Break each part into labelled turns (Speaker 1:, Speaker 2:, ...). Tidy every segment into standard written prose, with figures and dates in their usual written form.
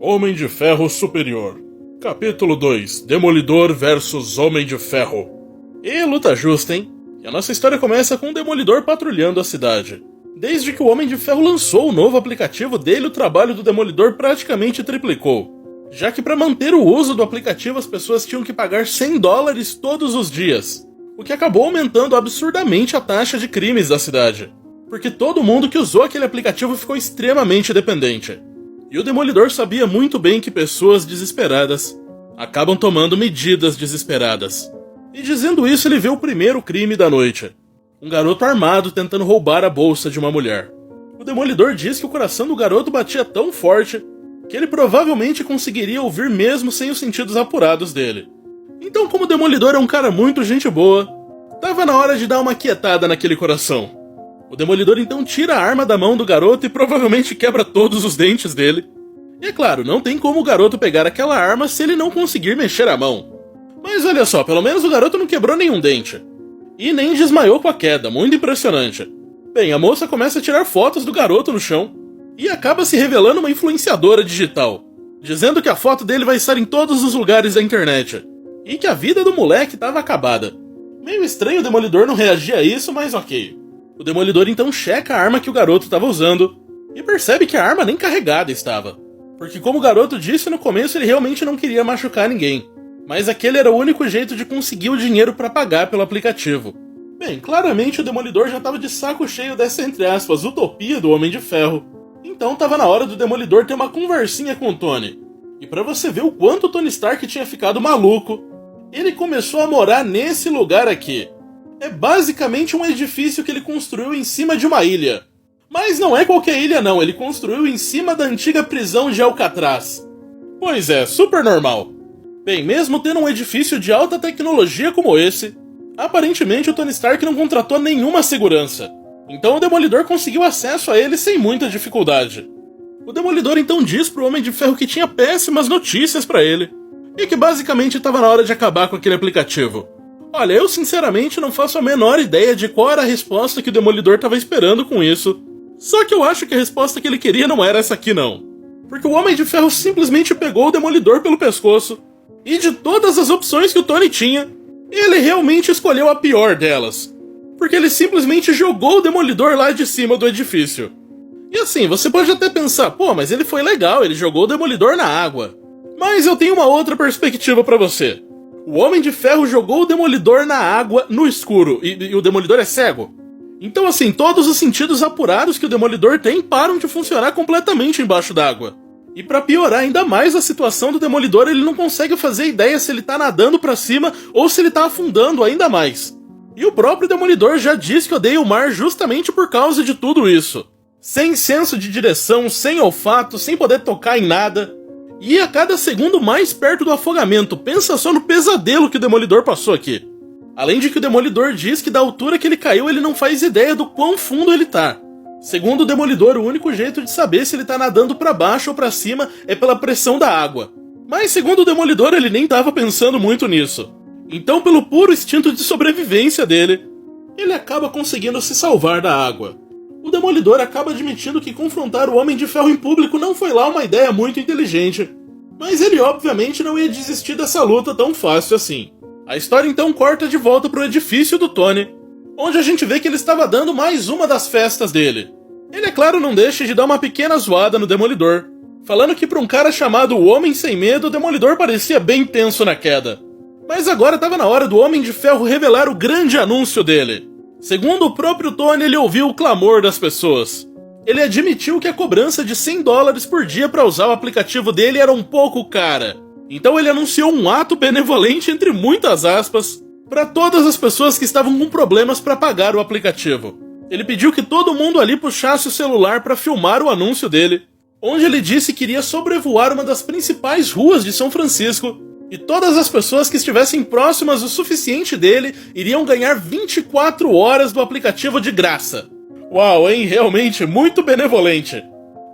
Speaker 1: Homem de Ferro Superior. Capítulo 2. Demolidor vs Homem de Ferro. E luta justa, hein? E a nossa história começa com o Demolidor patrulhando a cidade. Desde que o Homem de Ferro lançou o novo aplicativo dele, o trabalho do Demolidor praticamente triplicou. Já que para manter o uso do aplicativo as pessoas tinham que pagar $100 todos os dias. O que acabou aumentando absurdamente a taxa de crimes da cidade. Porque todo mundo que usou aquele aplicativo ficou extremamente dependente. E o Demolidor sabia muito bem que pessoas desesperadas acabam tomando medidas desesperadas. E dizendo isso, ele vê o primeiro crime da noite. Um garoto armado tentando roubar a bolsa de uma mulher. O Demolidor diz que o coração do garoto batia tão forte que ele provavelmente conseguiria ouvir mesmo sem os sentidos apurados dele. Então, como o Demolidor é um cara muito gente boa, tava na hora de dar uma quietada naquele coração. O Demolidor então tira a arma da mão do garoto e provavelmente quebra todos os dentes dele. E é claro, não tem como o garoto pegar aquela arma se ele não conseguir mexer a mão. Mas olha só, pelo menos o garoto não quebrou nenhum dente. E nem desmaiou com a queda, muito impressionante. Bem, a moça começa a tirar fotos do garoto no chão e acaba se revelando uma influenciadora digital, dizendo que a foto dele vai estar em todos os lugares da internet e que a vida do moleque estava acabada. Meio estranho o Demolidor não reagir a isso, mas ok. O Demolidor então checa a arma que o garoto estava usando e percebe que a arma nem carregada estava. Porque como o garoto disse no começo, ele realmente não queria machucar ninguém. Mas aquele era o único jeito de conseguir o dinheiro para pagar pelo aplicativo. Bem, claramente o Demolidor já estava de saco cheio dessa, entre aspas, utopia do Homem de Ferro. Então estava na hora do Demolidor ter uma conversinha com o Tony. E para você ver o quanto o Tony Stark tinha ficado maluco, ele começou a morar nesse lugar aqui. É basicamente um edifício que ele construiu em cima de uma ilha. Mas não é qualquer ilha não, ele construiu em cima da antiga prisão de Alcatraz. Pois é, super normal. Bem, mesmo tendo um edifício de alta tecnologia como esse, aparentemente o Tony Stark não contratou nenhuma segurança. Então o Demolidor conseguiu acesso a ele sem muita dificuldade. O Demolidor então diz pro Homem de Ferro que tinha péssimas notícias pra ele, e que basicamente estava na hora de acabar com aquele aplicativo. Olha, eu sinceramente não faço a menor ideia de qual era a resposta que o Demolidor estava esperando com isso. Só que eu acho que a resposta que ele queria não era essa aqui não. Porque o Homem de Ferro simplesmente pegou o Demolidor pelo pescoço, e de todas as opções que o Tony tinha, ele realmente escolheu a pior delas. Porque ele simplesmente jogou o Demolidor lá de cima do edifício. E assim, você pode até pensar, pô, mas ele foi legal, ele jogou o Demolidor na água. Mas eu tenho uma outra perspectiva pra você. O Homem de Ferro jogou o Demolidor na água no escuro, e o Demolidor é cego. Então assim, todos os sentidos apurados que o Demolidor tem param de funcionar completamente embaixo d'água. E pra piorar ainda mais a situação do Demolidor, ele não consegue fazer ideia se ele tá nadando pra cima ou se ele tá afundando ainda mais. E o próprio Demolidor já disse que odeia o mar justamente por causa de tudo isso. Sem senso de direção, sem olfato, sem poder tocar em nada. E a cada segundo mais perto do afogamento. Pensa só no pesadelo que o Demolidor passou aqui. Além de que o Demolidor diz que da altura que ele caiu ele não faz ideia do quão fundo ele tá. Segundo o Demolidor, o único jeito de saber se ele tá nadando pra baixo ou pra cima é pela pressão da água. Mas segundo o Demolidor, ele nem tava pensando muito nisso. Então, pelo puro instinto de sobrevivência dele, ele acaba conseguindo se salvar da água. O Demolidor acaba admitindo que confrontar o Homem de Ferro em público não foi lá uma ideia muito inteligente. Mas ele obviamente não ia desistir dessa luta tão fácil assim. A história então corta de volta pro edifício do Tony, onde a gente vê que ele estava dando mais uma das festas dele. Ele, é claro, não deixa de dar uma pequena zoada no Demolidor, falando que para um cara chamado o Homem Sem Medo, o Demolidor parecia bem tenso na queda. Mas agora estava na hora do Homem de Ferro revelar o grande anúncio dele. Segundo o próprio Tony, ele ouviu o clamor das pessoas. Ele admitiu que a cobrança de $100 por dia para usar o aplicativo dele era um pouco cara. Então ele anunciou um ato benevolente, entre muitas aspas, para todas as pessoas que estavam com problemas para pagar o aplicativo. Ele pediu que todo mundo ali puxasse o celular para filmar o anúncio dele, onde ele disse que iria sobrevoar uma das principais ruas de São Francisco, e todas as pessoas que estivessem próximas o suficiente dele iriam ganhar 24 horas do aplicativo de graça. Uau, hein? Realmente muito benevolente.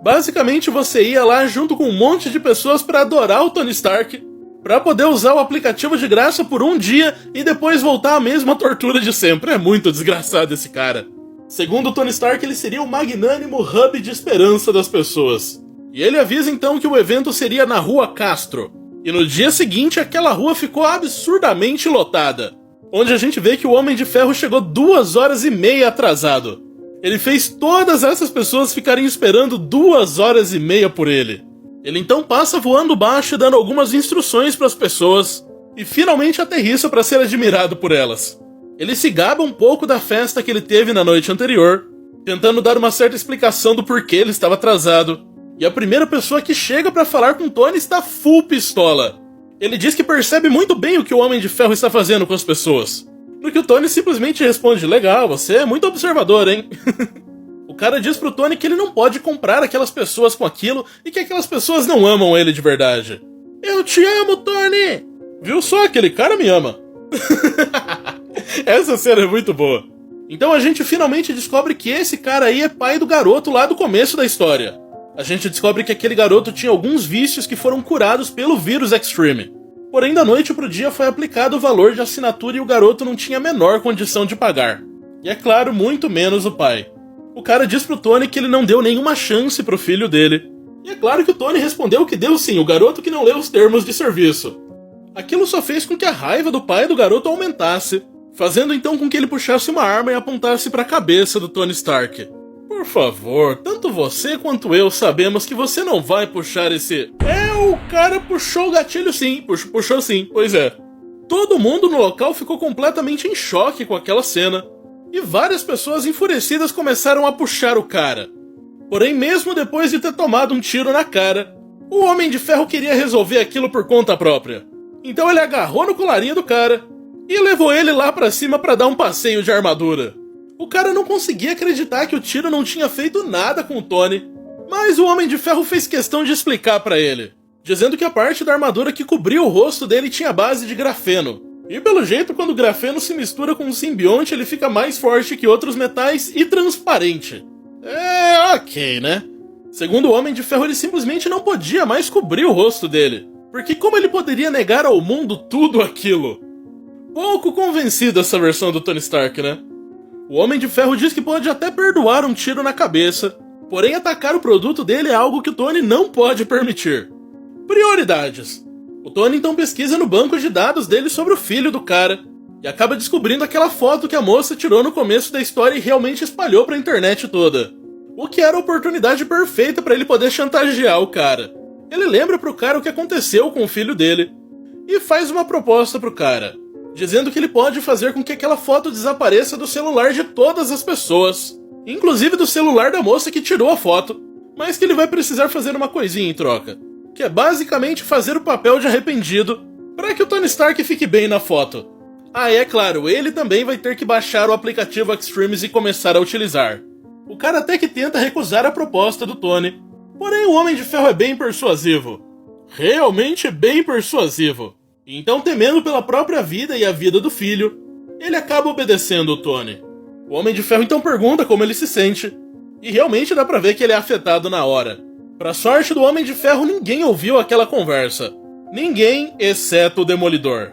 Speaker 1: Basicamente você ia lá junto com um monte de pessoas para adorar o Tony Stark, para poder usar o aplicativo de graça por um dia e depois voltar à mesma tortura de sempre. É muito desgraçado esse cara. Segundo o Tony Stark, ele seria o magnânimo hub de esperança das pessoas. E ele avisa então que o evento seria na Rua Castro. E no dia seguinte aquela rua ficou absurdamente lotada, onde a gente vê que o Homem de Ferro chegou 2h30 atrasado. Ele fez todas essas pessoas ficarem esperando 2h30 por ele. Ele então passa voando baixo e dando algumas instruções para as pessoas, e finalmente aterrissa para ser admirado por elas. Ele se gaba um pouco da festa que ele teve na noite anterior, tentando dar uma certa explicação do porquê ele estava atrasado, e a primeira pessoa que chega para falar com Tony está full pistola. Ele diz que percebe muito bem o que o Homem de Ferro está fazendo com as pessoas, no que o Tony simplesmente responde: legal, você é muito observador, hein? O cara diz pro Tony que ele não pode comprar aquelas pessoas com aquilo e que aquelas pessoas não amam ele de verdade. Eu te amo, Tony! Viu só, aquele cara me ama. Essa cena é muito boa. Então a gente finalmente descobre que esse cara aí é pai do garoto lá do começo da história. A gente descobre que aquele garoto tinha alguns vícios que foram curados pelo vírus Extreme. Porém, da noite pro dia foi aplicado o valor de assinatura e o garoto não tinha a menor condição de pagar. E é claro, muito menos o pai. O cara diz pro Tony que ele não deu nenhuma chance pro filho dele. E é claro que o Tony respondeu que deu sim, o garoto que não leu os termos de serviço. Aquilo só fez com que a raiva do pai do garoto aumentasse, fazendo então com que ele puxasse uma arma e apontasse para a cabeça do Tony Stark. Por favor, tanto você quanto eu sabemos que você não vai puxar esse... o cara puxou o gatilho sim, puxou sim, pois é. Todo mundo no local ficou completamente em choque com aquela cena, e várias pessoas enfurecidas começaram a puxar o cara. Porém, mesmo depois de ter tomado um tiro na cara, o Homem de Ferro queria resolver aquilo por conta própria. Então ele agarrou no colarinho do cara e levou ele lá pra cima pra dar um passeio de armadura. O cara não conseguia acreditar que o tiro não tinha feito nada com o Tony, mas o Homem de Ferro fez questão de explicar pra ele, dizendo que a parte da armadura que cobria o rosto dele tinha base de grafeno. E pelo jeito, quando o grafeno se mistura com o simbionte, ele fica mais forte que outros metais e transparente. Ok, né? Segundo o Homem de Ferro, ele simplesmente não podia mais cobrir o rosto dele, porque como ele poderia negar ao mundo tudo aquilo? Pouco convencido essa versão do Tony Stark, né? O Homem de Ferro diz que pode até perdoar um tiro na cabeça, porém atacar o produto dele é algo que o Tony não pode permitir. Prioridades. O Tony então pesquisa no banco de dados dele sobre o filho do cara, e acaba descobrindo aquela foto que a moça tirou no começo da história e realmente espalhou pra internet toda. O que era a oportunidade perfeita para ele poder chantagear o cara. Ele lembra pro cara o que aconteceu com o filho dele, e faz uma proposta pro cara, dizendo que ele pode fazer com que aquela foto desapareça do celular de todas as pessoas, inclusive do celular da moça que tirou a foto, mas que ele vai precisar fazer uma coisinha em troca, que é basicamente fazer o papel de arrependido para que o Tony Stark fique bem na foto. Ah, e é claro, ele também vai ter que baixar o aplicativo Extremes e começar a utilizar. O cara até que tenta recusar a proposta do Tony, porém o Homem de Ferro é bem persuasivo. Realmente bem persuasivo. Então, temendo pela própria vida e a vida do filho, ele acaba obedecendo o Tony. O Homem de Ferro então pergunta como ele se sente, e realmente dá pra ver que ele é afetado na hora. Pra sorte do Homem de Ferro, ninguém ouviu aquela conversa. Ninguém, exceto o Demolidor.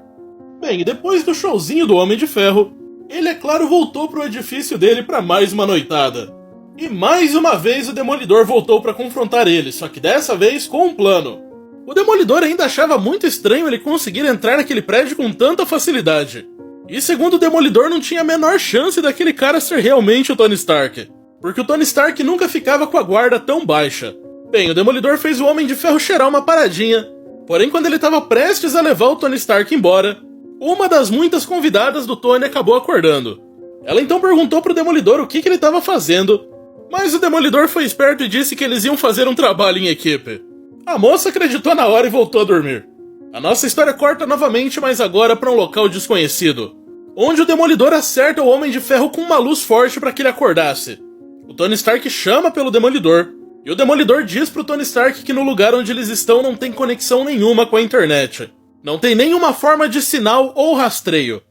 Speaker 1: Bem, e depois do showzinho do Homem de Ferro, ele, é claro, voltou pro edifício dele pra mais uma noitada. E mais uma vez o Demolidor voltou pra confrontar ele, só que dessa vez com um plano. O Demolidor ainda achava muito estranho ele conseguir entrar naquele prédio com tanta facilidade. E segundo o Demolidor, não tinha a menor chance daquele cara ser realmente o Tony Stark, porque o Tony Stark nunca ficava com a guarda tão baixa. Bem, o Demolidor fez o Homem de Ferro cheirar uma paradinha, porém quando ele estava prestes a levar o Tony Stark embora, uma das muitas convidadas do Tony acabou acordando. Ela então perguntou pro Demolidor o que ele estava fazendo, mas o Demolidor foi esperto e disse que eles iam fazer um trabalho em equipe. A moça acreditou na hora e voltou a dormir. A nossa história corta novamente, mas agora para um local desconhecido, onde o Demolidor acerta o Homem de Ferro com uma luz forte para que ele acordasse. O Tony Stark chama pelo Demolidor, e o Demolidor diz pro Tony Stark que no lugar onde eles estão não tem conexão nenhuma com a internet. Não tem nenhuma forma de sinal ou rastreio.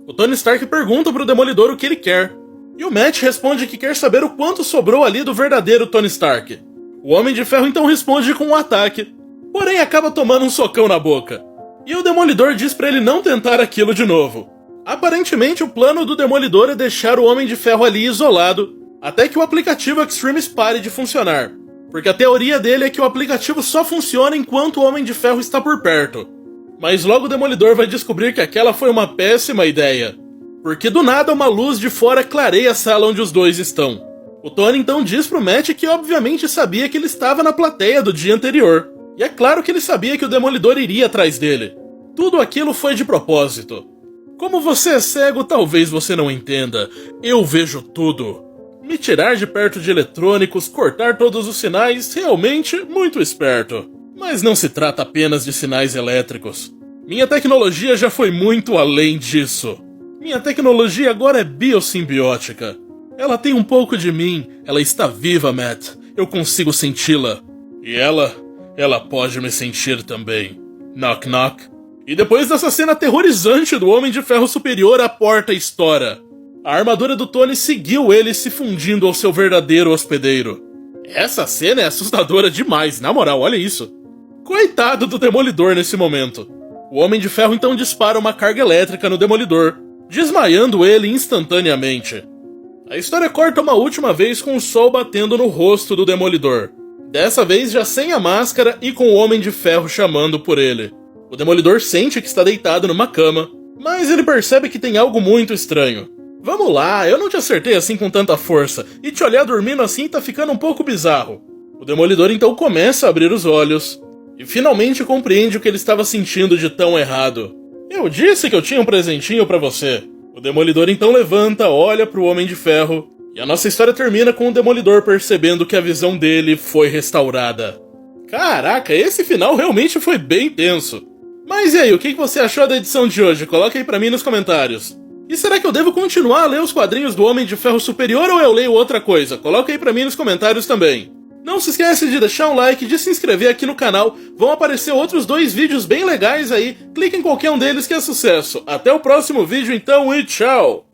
Speaker 1: O Tony Stark pergunta pro Demolidor o que ele quer, e o Matt responde que quer saber o quanto sobrou ali do verdadeiro Tony Stark. O Homem de Ferro então responde com um ataque, porém acaba tomando um socão na boca. E o Demolidor diz pra ele não tentar aquilo de novo. Aparentemente o plano do Demolidor é deixar o Homem de Ferro ali isolado, até que o aplicativo Extremes pare de funcionar. porque a teoria dele é que o aplicativo só funciona enquanto o Homem de Ferro está por perto. Mas logo o Demolidor vai descobrir que aquela foi uma péssima ideia, porque do nada uma luz de fora clareia a sala onde os dois estão. O Tony então diz pro Matt que obviamente sabia que ele estava na plateia do dia anterior, e é claro que ele sabia que o Demolidor iria atrás dele. Tudo aquilo foi de propósito. Como você é cego, talvez você não entenda. Eu vejo tudo. Me tirar de perto de eletrônicos, cortar todos os sinais, realmente muito esperto. Mas não se trata apenas de sinais elétricos. Minha tecnologia já foi muito além disso. Minha tecnologia agora é biossimbiótica. Ela tem um pouco de mim, ela está viva, Matt. Eu consigo senti-la. E ela pode me sentir também. Knock knock. E depois dessa cena aterrorizante do Homem de Ferro Superior, a porta estoura. A armadura do Tony seguiu ele, se fundindo ao seu verdadeiro hospedeiro. Essa cena é assustadora demais, na moral, olha isso. Coitado do Demolidor nesse momento. O Homem de Ferro então dispara uma carga elétrica no Demolidor, desmaiando ele instantaneamente. A história corta uma última vez com o sol batendo no rosto do Demolidor. Dessa vez já sem a máscara e com o Homem de Ferro chamando por ele. O Demolidor sente que está deitado numa cama, mas ele percebe que tem algo muito estranho. Vamos lá, eu não te acertei assim com tanta força, e te olhar dormindo assim tá ficando um pouco bizarro. O Demolidor então começa a abrir os olhos, e finalmente compreende o que ele estava sentindo de tão errado. Eu disse que eu tinha um presentinho pra você. O Demolidor então levanta, olha pro Homem de Ferro, e a nossa história termina com o Demolidor percebendo que a visão dele foi restaurada. Caraca, esse final realmente foi bem tenso. Mas e aí, o que você achou da edição de hoje? Coloca aí pra mim nos comentários. E será que eu devo continuar a ler os quadrinhos do Homem de Ferro Superior ou eu leio outra coisa? Coloca aí pra mim nos comentários também. Não se esquece de deixar um like, de se inscrever aqui no canal. Vão aparecer outros 2 vídeos bem legais aí. Clique em qualquer um deles que é sucesso. Até o próximo vídeo então e tchau!